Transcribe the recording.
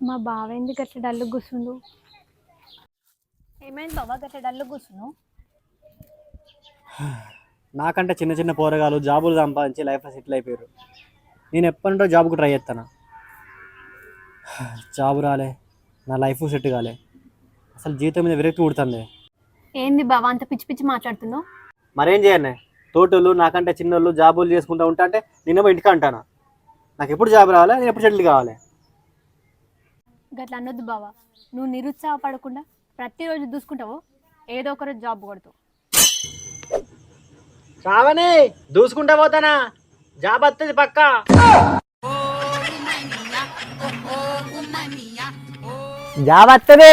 మా బావ ఎందుకు అట్లా డల్లు కూర్చుండు? ఏమైంది బావ గట్ల డల్లు కూర్చును? నాకంటే చిన్న చిన్న పోరగాలు జాబులు సంపాదించి లైఫ్లో సెటిల్ అయిపోయారు. నేను ఎప్పటి నుండో జాబ్కు ట్రై చేస్తాను. జాబ్ రాలే, నా లైఫ్ సెట్ కాలే, అసలు జీవితం మీద విరక్తి పుడుతుంది. ఏంది బావ అంత పిచ్చి పిచ్చి మాట్లాడుతున్నావు? మరేం చేయను, తోటోళ్ళు నాకంటే చిన్నోళ్ళు జాబులు చేసుకుంటూ ఉంటా అంటే నేనేమో ఇంటికి అంటాను. నాకు ఎప్పుడు జాబ్ రావాలి, నేను ఎప్పుడు సెటిల్ కావాలి. గట్ల అనొద్దు బావ. నువ్వు నిరుత్సాహపడకుండా ప్రతిరోజు చూసుకుంటావు, ఏదో ఒక రోజు జాబ్ కొడతావు. శ్రావణి దూసుకుంటా పోతానా, జాబ్ వస్తుంది పక్కా. జాబ్ వస్తుంది.